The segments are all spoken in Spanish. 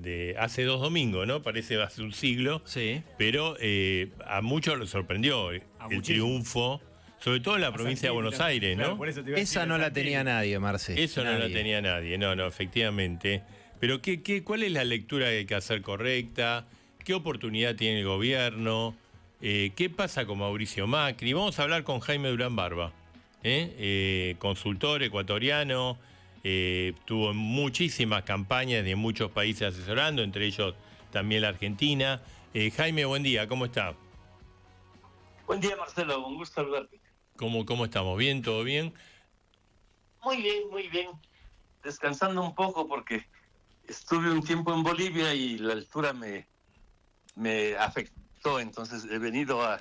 de hace 2 domingos, ¿no? Parece hace un siglo, Sí. pero a muchos los sorprendió el triunfo, sobre todo en la provincia de Buenos Aires, Claro, ¿no? por eso te iba a decir, Esa no la Santilli. tenía nadie, Marce. Eso no la tenía nadie, no, efectivamente. Pero ¿cuál es la lectura que hay que hacer correcta? ¿Qué oportunidad tiene el gobierno? ¿Qué pasa con Mauricio Macri? Vamos a hablar con Jaime Durán Barba, consultor ecuatoriano, tuvo muchísimas campañas de muchos países asesorando, entre ellos también la Argentina. Jaime, buen día, ¿cómo está? Buen día, Marcelo, un gusto saludarte. ¿Cómo estamos? ¿Bien? ¿Todo bien? Muy bien, muy bien. Descansando un poco porque estuve un tiempo en Bolivia y la altura me afectó, entonces he venido a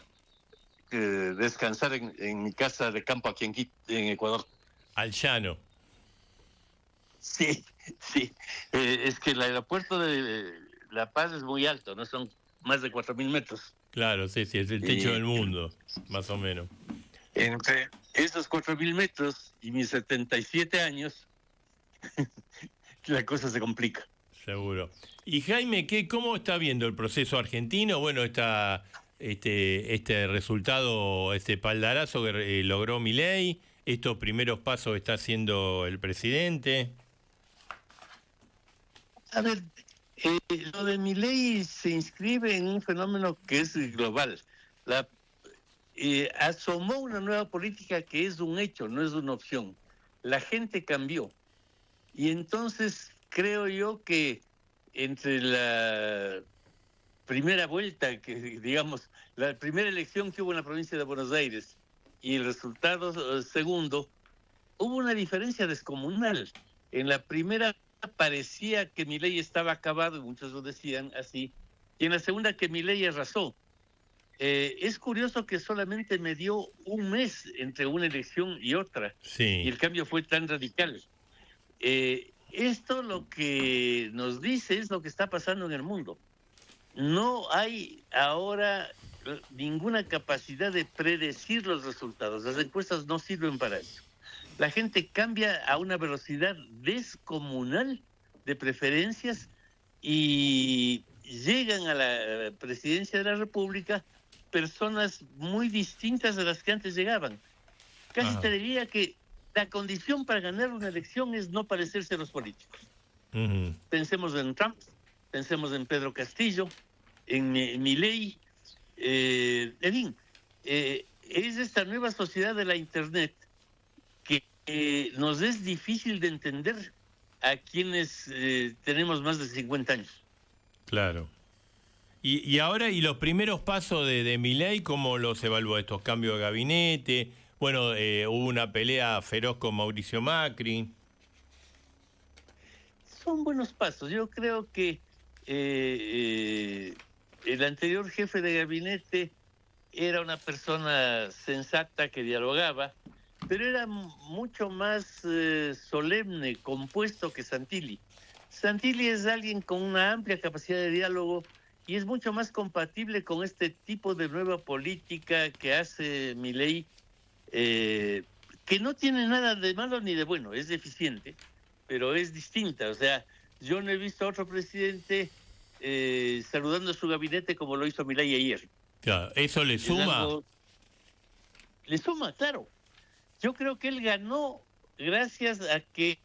descansar en mi casa de campo aquí en Quito, en Ecuador. Al llano. Sí, sí. Es que el aeropuerto de La Paz es muy alto, ¿no? Son más de 4.000 metros. Claro, sí, es el techo del mundo, más o menos. Entre esos 4.000 metros y mis 77 años, la cosa se complica. Seguro. Y Jaime, ¿cómo está viendo el proceso argentino? Bueno, este resultado, este espaldarazo que logró Milei, estos primeros pasos que está haciendo el presidente. A ver, lo de Milei se inscribe en un fenómeno que es global. Asomó una nueva política que es un hecho, no es una opción. La gente cambió. Y entonces creo yo que entre la primera vuelta, la primera elección que hubo en la provincia de Buenos Aires y el resultado segundo, hubo una diferencia descomunal. En la primera parecía que Milei estaba acabado, y muchos lo decían así, y en la segunda que Milei arrasó. Es curioso que solamente me dio un mes entre una elección y otra, Sí. y el cambio fue tan radical. Esto lo que nos dice es lo que está pasando en el mundo. No hay ahora ninguna capacidad de predecir los resultados. Las encuestas no sirven para eso. La gente cambia a una velocidad descomunal de preferencias y llegan a la presidencia de la República personas muy distintas de las que antes llegaban. Casi te diría que la condición para ganar una elección es no parecerse a los políticos. Pensemos en Trump, pensemos en Pedro Castillo, en Milei, en fin, es esta nueva sociedad de la Internet que nos es difícil de entender a quienes tenemos más de 50 años. Claro. Y ahora, y los primeros pasos de Milei, ¿cómo los evalúa estos cambios de gabinete? Bueno, hubo una pelea feroz con Mauricio Macri. Son buenos pasos. Yo creo que el anterior jefe de gabinete era una persona sensata que dialogaba, pero era mucho más solemne, compuesto que Santilli. Santilli es alguien con una amplia capacidad de diálogo y es mucho más compatible con este tipo de nueva política que hace Milei, que no tiene nada de malo ni de bueno, es eficiente, pero es distinta. O sea, yo no he visto a otro presidente saludando a su gabinete como lo hizo Milei ayer. Claro, ¿eso le suma? Le suma, claro. Yo creo que él ganó gracias a que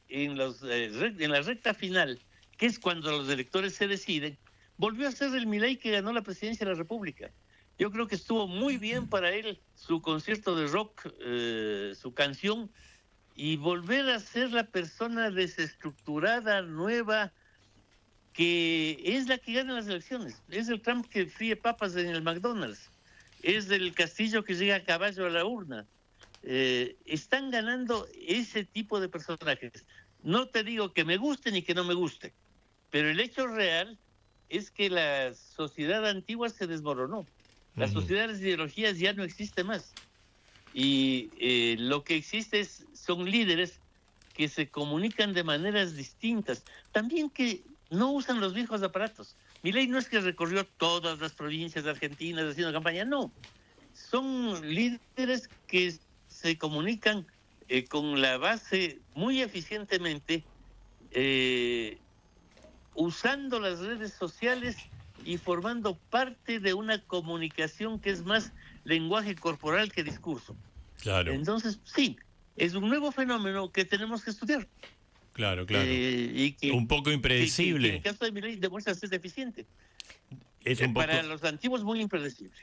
en la recta final, que es cuando los electores se deciden, volvió a ser el Milei que ganó la presidencia de la República. Yo creo que estuvo muy bien para él su concierto de rock, su canción, y volver a ser la persona desestructurada, nueva, que es la que gana las elecciones. Es el Trump que fríe papas en el McDonald's. Es el Castillo que llega a caballo a la urna. Están ganando ese tipo de personajes. No te digo que me guste ni que no me guste, pero el hecho real es que la sociedad antigua se desmoronó. La sociedad de las ideologías ya no existe más. Y lo que existe son líderes que se comunican de maneras distintas. También que no usan los viejos aparatos. Milei no es que recorrió todas las provincias argentinas haciendo campaña, no. Son líderes que se comunican con la base muy eficientemente, usando las redes sociales y formando parte de una comunicación que es más lenguaje corporal que discurso. Claro, Entonces, sí, es un nuevo fenómeno que tenemos que estudiar. claro. Y que, Un poco que en impredecible. el caso de Milei demuestra ser deficiente. Es un poco... Para los antiguos muy impredecible.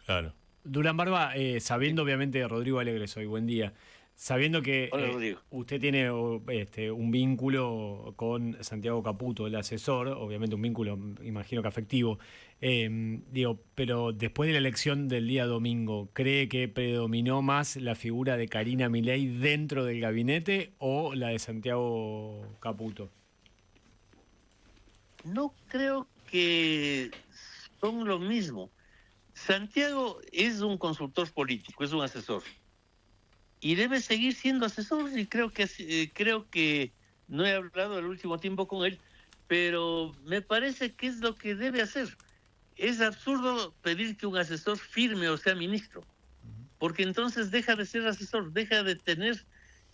Claro. Durán Barba, sabiendo obviamente, Rodrigo Alegre soy, buen día, sabiendo que Hola, Rodrigo. usted tiene un vínculo con Santiago Caputo, el asesor, obviamente un vínculo, imagino que afectivo, pero después de la elección del día domingo, ¿cree que predominó más la figura de Karina Milei dentro del gabinete o la de Santiago Caputo? No creo que son lo mismo. Santiago es un consultor político, es un asesor. Y debe seguir siendo asesor, y creo que no he hablado el último tiempo con él, pero me parece que es lo que debe hacer. Es absurdo pedir que un asesor firme o sea ministro, porque entonces deja de ser asesor, deja de tener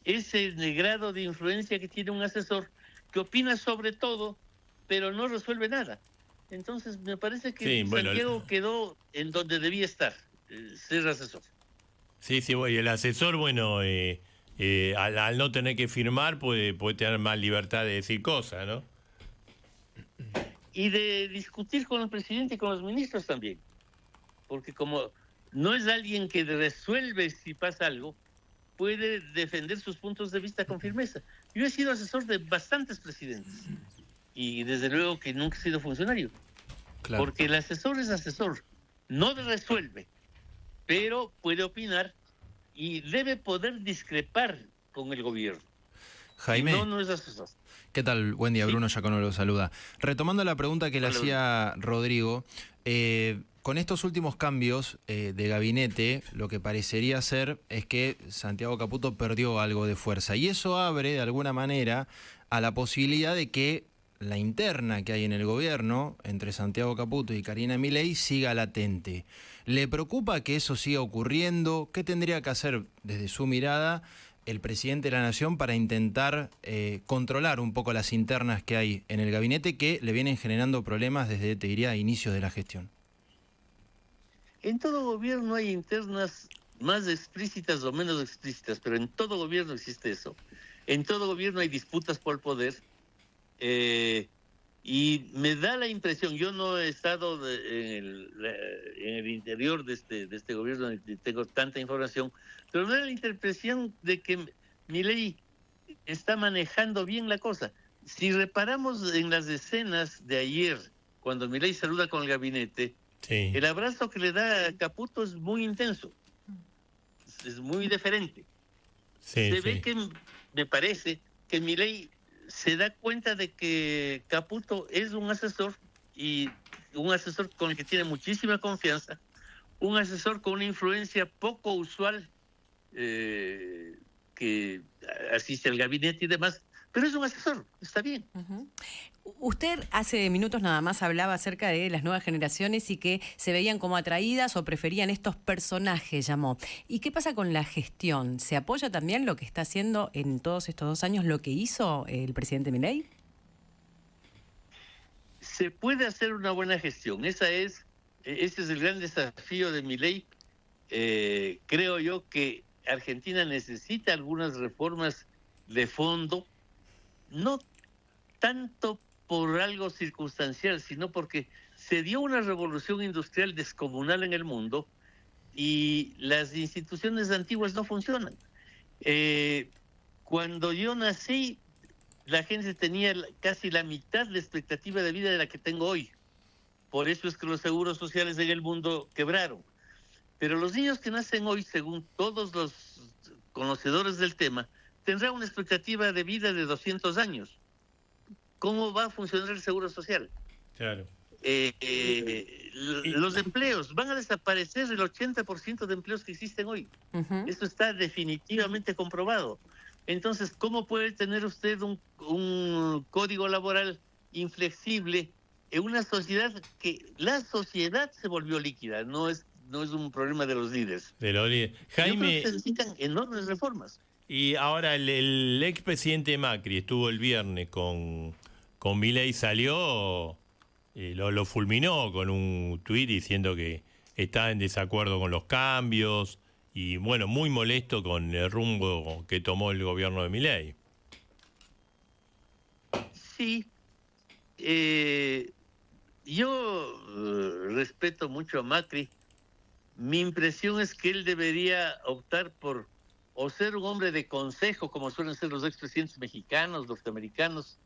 ese grado de influencia que tiene un asesor, que opina sobre todo, pero no resuelve nada. Entonces me parece que Sí, bueno, Santiago quedó en donde debía estar, ser asesor. Sí, y el asesor, bueno, al no tener que firmar puede tener más libertad de decir cosas, ¿no? Y de discutir con el presidente y con los ministros también. Porque como no es alguien que resuelve si pasa algo, puede defender sus puntos de vista con firmeza. Yo he sido asesor de bastantes presidentes y desde luego que nunca he sido funcionario. Claro. Porque el asesor es asesor, no resuelve, pero puede opinar y debe poder discrepar con el gobierno. Jaime, No es asesor. ¿qué tal? Buen día, Sí. Bruno Giacono lo saluda. Retomando la pregunta que le Hola, hacía Rodrigo, con estos últimos cambios de gabinete, lo que parecería ser es que Santiago Caputo perdió algo de fuerza. Y eso abre, de alguna manera, a la posibilidad de que la interna que hay en el gobierno entre Santiago Caputo y Karina Milei siga latente. ¿Le preocupa que eso siga ocurriendo? ¿Qué tendría que hacer desde su mirada el presidente de la Nación para intentar controlar un poco las internas que hay en el gabinete que le vienen generando problemas desde, te diría, inicios de la gestión? En todo gobierno hay internas más explícitas o menos explícitas, pero en todo gobierno existe eso. En todo gobierno hay disputas por poder. Y me da la impresión, yo no he estado en el interior de este gobierno, ni tengo tanta información, pero me da la impresión de que Milei está manejando bien la cosa. Si reparamos en las escenas de ayer, cuando Milei saluda con el gabinete, Sí. el abrazo que le da a Caputo es muy intenso, es muy diferente. Sí, Se ve que, me parece, que Milei se da cuenta de que Caputo es un asesor, y un asesor con el que tiene muchísima confianza, un asesor con una influencia poco usual, que asiste al gabinete y demás, pero es un asesor, está bien. Uh-huh. Usted hace minutos nada más hablaba acerca de las nuevas generaciones y que se veían como atraídas o preferían estos personajes, llamó. ¿Y qué pasa con la gestión? ¿Se apoya también lo que está haciendo en todos estos 2 años lo que hizo el presidente Milei? Se puede hacer una buena gestión, ese es el gran desafío de Milei. Creo yo que Argentina necesita algunas reformas de fondo, no tanto por algo circunstancial, sino porque se dio una revolución industrial descomunal en el mundo y las instituciones antiguas no funcionan. Cuando yo nací, la gente tenía casi la mitad de expectativa de vida de la que tengo hoy. Por eso es que los seguros sociales en el mundo quebraron. Pero los niños que nacen hoy, según todos los conocedores del tema, tendrán una expectativa de vida de 200 años. ¿Cómo va a funcionar el seguro social? claro. Los empleos, van a desaparecer el 80% de empleos que existen hoy. Uh-huh. Esto está definitivamente comprobado. Entonces, ¿cómo puede tener usted un código laboral inflexible en una sociedad que la sociedad se volvió líquida? No es un problema de los líderes. Yo Jaime, creo que se necesitan enormes reformas. y ahora el expresidente Macri estuvo el viernes con con Milei salió, lo fulminó con un tuit diciendo que está en desacuerdo con los cambios y, bueno, muy molesto con el rumbo que tomó el gobierno de Milei. Sí, yo respeto mucho a Macri. Mi impresión es que él debería optar por o ser un hombre de consejo, como suelen ser los expresidentes mexicanos, norteamericanos,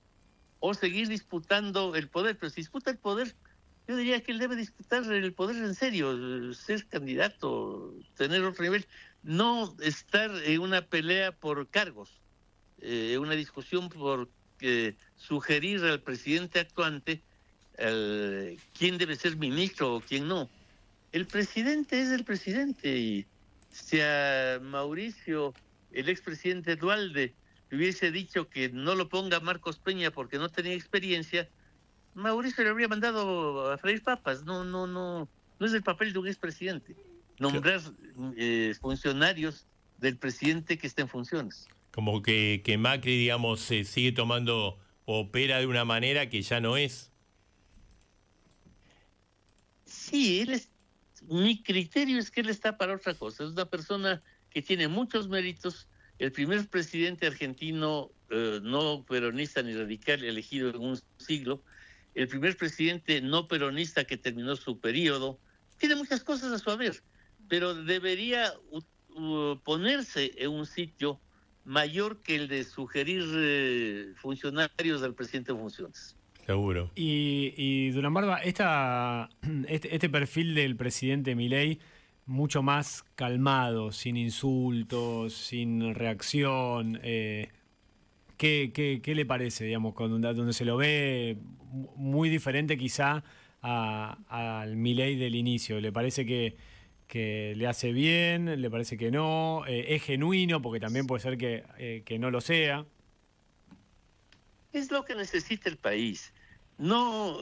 o seguir disputando el poder. Pero si disputa el poder, yo diría que él debe disputar el poder en serio, ser candidato, tener otro nivel, no estar en una pelea por cargos, una discusión por sugerir al presidente actuante quién debe ser ministro o quién no. El presidente es el presidente, y si a Mauricio, el expresidente Duhalde, le hubiese dicho que no lo ponga Marcos Peña porque no tenía experiencia, Mauricio le habría mandado a freír papas. No es el papel de un expresidente nombrar funcionarios del presidente que está en funciones. Como que Macri, digamos, se sigue tomando, opera de una manera que ya no es. Sí, mi criterio es que él está para otra cosa. Es una persona que tiene muchos méritos. El primer presidente argentino no peronista ni radical elegido en un siglo. El primer presidente no peronista que terminó su periodo. Tiene muchas cosas a su haber, pero debería ponerse en un sitio mayor que el de sugerir funcionarios al presidente en funciones. Seguro. Y Durán Barba, este perfil del presidente Milei, mucho más calmado, sin insultos, sin reacción, ¿qué le parece, digamos, donde se lo ve muy diferente quizá al Milei del inicio? ¿Le parece que le hace bien? ¿Le parece que no? ¿Es genuino? Porque también puede ser que no lo sea. Es lo que necesita el país. No,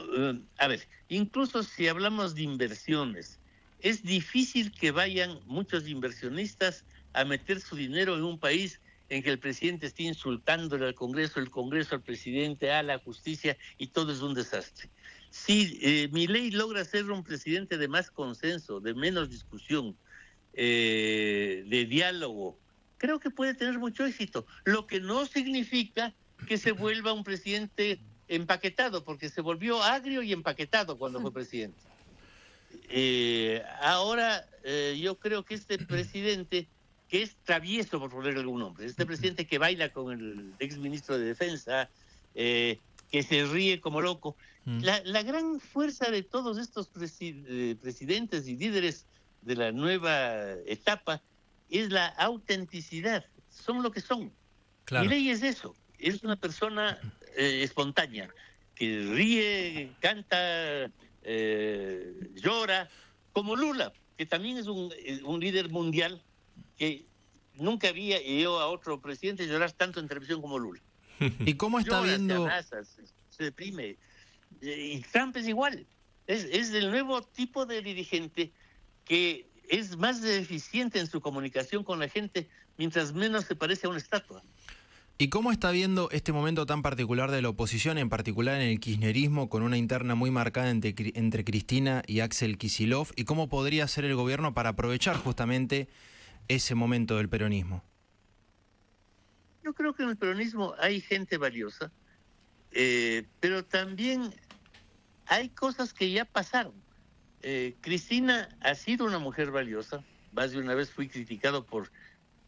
a ver, incluso si hablamos de inversiones, es difícil que vayan muchos inversionistas a meter su dinero en un país en que el presidente esté insultándole al Congreso, el Congreso al presidente, a la justicia, y todo es un desastre. Si Milei logra ser un presidente de más consenso, de menos discusión, de diálogo, creo que puede tener mucho éxito, lo que no significa que se vuelva un presidente empaquetado, porque se volvió agrio y empaquetado cuando fue presidente. Ahora yo creo que este presidente, que es travieso, por ponerle algún nombre, este presidente que baila con el exministro de Defensa, que se ríe como loco, la gran fuerza de todos estos presidentes y líderes de la nueva etapa es la autenticidad. Son lo que son. Claro. Milei es eso. Es una persona espontánea, que ríe, canta, llora, como Lula, que también es un líder mundial, que nunca había ido a otro presidente llorar tanto en televisión como Lula. ¿Y cómo está Llora, viendo? se abraza, se deprime. Y Trump es igual. Es el nuevo tipo de dirigente que es más eficiente en su comunicación con la gente, mientras menos se parece a una estatua. ¿Y cómo está viendo este momento tan particular de la oposición, en particular en el kirchnerismo, con una interna muy marcada entre Cristina y Axel Kicillof? ¿Y cómo podría hacer el gobierno para aprovechar justamente ese momento del peronismo? Yo creo que en el peronismo hay gente valiosa, pero también hay cosas que ya pasaron. Cristina ha sido una mujer valiosa. Más de una vez fui criticado por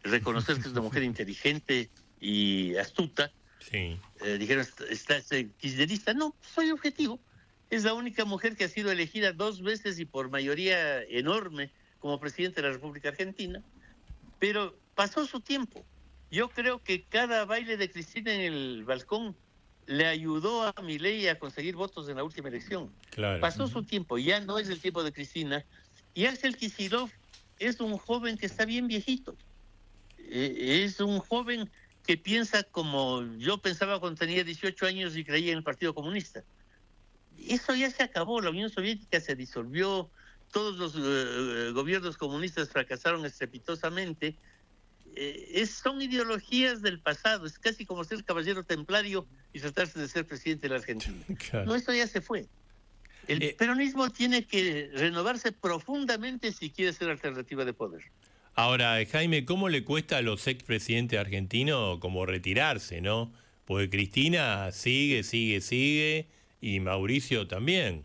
reconocer que es una mujer inteligente y astuta. Sí. Dijeron, ¿estás kirchnerista? No, soy objetivo. Es la única mujer que ha sido elegida 2 veces y por mayoría enorme como presidenta de la República Argentina. Pero pasó su tiempo. Yo creo que cada baile de Cristina en el balcón le ayudó a Milei a conseguir votos en la última elección. Claro. Pasó su tiempo, ya no es el tiempo de Cristina. Y Axel Kicillof es un joven que está bien viejito. Es un joven que piensa como yo pensaba cuando tenía 18 años y creía en el Partido Comunista. Eso ya se acabó, la Unión Soviética se disolvió, todos los gobiernos comunistas fracasaron estrepitosamente. son ideologías del pasado, es casi como ser caballero templario y tratarse de ser presidente de la Argentina. Claro. No, esto ya se fue. El peronismo tiene que renovarse profundamente si quiere ser alternativa de poder. Ahora, Jaime, ¿cómo le cuesta a los expresidentes argentinos como retirarse, no? Porque Cristina sigue, y Mauricio también.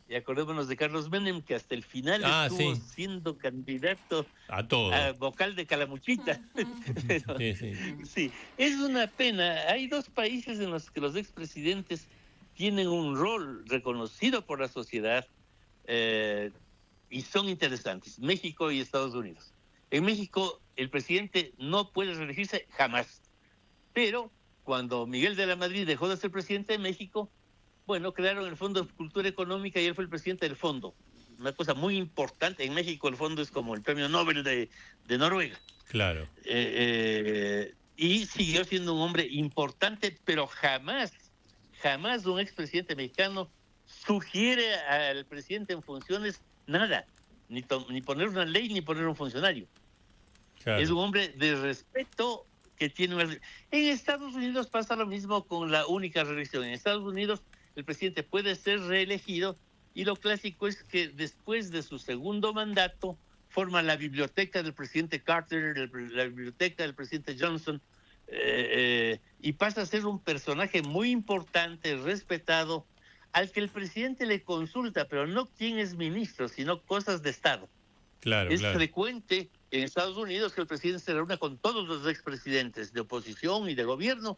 Y acordémonos de Carlos Menem, que hasta el final estuvo siendo candidato a todo, a vocal de Calamuchita. Pero, sí, es una pena. Hay dos países en los que los expresidentes tienen un rol reconocido por la sociedad y son interesantes, México y Estados Unidos. En México el presidente no puede reelegirse jamás, pero cuando Miguel de la Madrid dejó de ser presidente de México, bueno, crearon el Fondo de Cultura Económica y él fue el presidente del fondo. Una cosa muy importante, en México el fondo es como el premio Nobel de Noruega. Claro. Y siguió siendo un hombre importante, pero jamás un expresidente mexicano sugiere al presidente en funciones nada, ni poner una ley ni poner un funcionario. Claro. Es un hombre de respeto que tiene una... En Estados Unidos pasa lo mismo con la única reelección. En Estados Unidos el presidente puede ser reelegido y lo clásico es que después de su segundo mandato forma la biblioteca del presidente Carter, la biblioteca del presidente Johnson, y pasa a ser un personaje muy importante, respetado, al que el presidente le consulta, pero no quién es ministro, sino cosas de Estado. Claro, es frecuente en Estados Unidos que el presidente se reúna con todos los expresidentes de oposición y de gobierno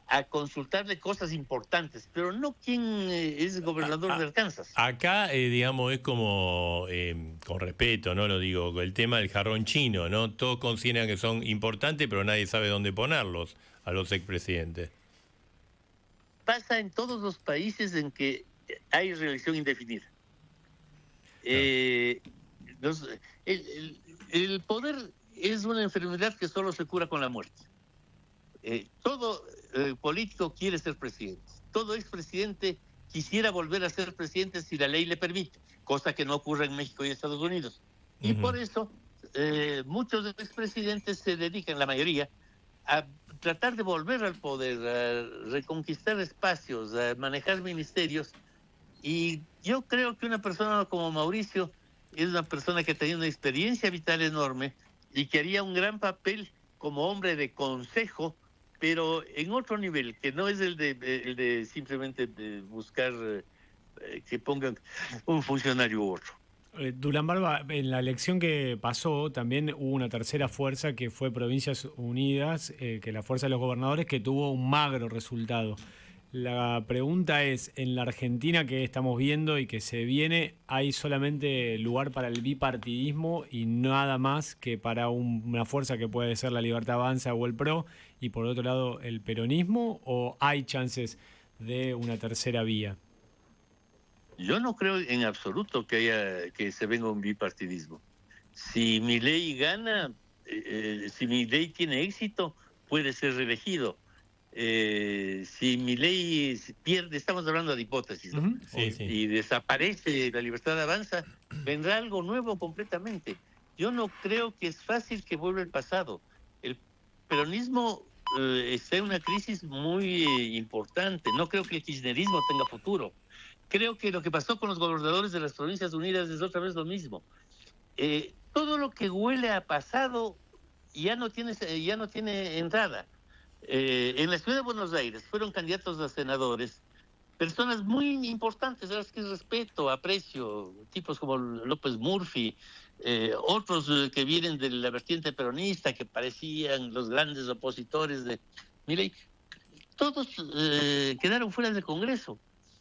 a consultarle cosas importantes, pero no quién es gobernador de Arkansas. Acá, digamos, es como, con respeto, ¿no? Lo digo, el tema del jarrón chino, ¿no? Todos consideran que son importantes, pero nadie sabe dónde ponerlos a los expresidentes. Pasa en todos los países en que hay reelección indefinida. El poder es una enfermedad que solo se cura con la muerte. Todo político quiere ser presidente. Todo expresidente quisiera volver a ser presidente si la ley le permite, cosa que no ocurre en México y Estados Unidos. Y por eso muchos de los expresidentes se dedican, la mayoría, a tratar de volver al poder, a reconquistar espacios, a manejar ministerios. Y yo creo que una persona como Mauricio es una persona que tenía una experiencia vital enorme y que haría un gran papel como hombre de consejo, pero en otro nivel, que no es el de simplemente de buscar que pongan un funcionario u otro. Durán Barba, en la elección que pasó también hubo una tercera fuerza que fue Provincias Unidas, que la Fuerza de los Gobernadores, que tuvo un magro resultado. La pregunta es, en la Argentina que estamos viendo y que se viene, ¿hay solamente lugar para el bipartidismo y nada más que para una fuerza que puede ser la Libertad Avanza o el PRO, y por otro lado el peronismo, o hay chances de una tercera vía? Yo no creo en absoluto que se venga un bipartidismo. Si Milei gana, si Milei tiene éxito, puede ser reelegido. Si Milei pierde, estamos hablando de hipótesis, ¿no? Y desaparece la Libertad Avanza, vendrá algo nuevo completamente. Yo no creo que es fácil que vuelva el pasado. El peronismo está en una crisis muy importante. No creo que el kirchnerismo tenga futuro. Creo que lo que pasó con los gobernadores de las Provincias Unidas es otra vez lo mismo. Todo lo que huele a pasado ya no tiene entrada. En la ciudad de Buenos Aires fueron candidatos a senadores, personas muy importantes, a las que respeto, aprecio, tipos como López Murphy, otros que vienen de la vertiente peronista, que parecían los grandes opositores de Milei. Todos quedaron fuera del Congreso.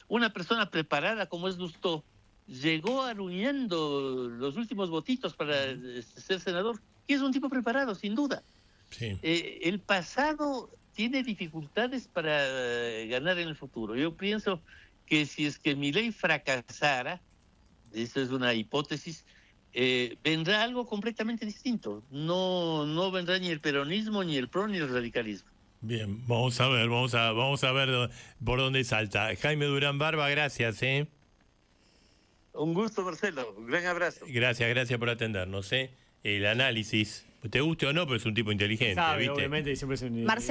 Una persona preparada como es Lustó llegó aruñando los últimos votitos para ser senador, y es un tipo preparado, sin duda. Sí. El pasado tiene dificultades para ganar en el futuro. Yo pienso que si es que Milei fracasara, esa es una hipótesis, vendrá algo completamente distinto. No vendrá ni el peronismo, ni el PRO, ni el radicalismo. Bien, vamos a ver por dónde salta. Jaime Durán Barba, gracias. Un gusto, Marcelo. Un gran abrazo. Gracias por atendernos. El análisis Te guste o no, pero es un tipo inteligente, Sabe, ¿viste? obviamente, y siempre es un, Marcelo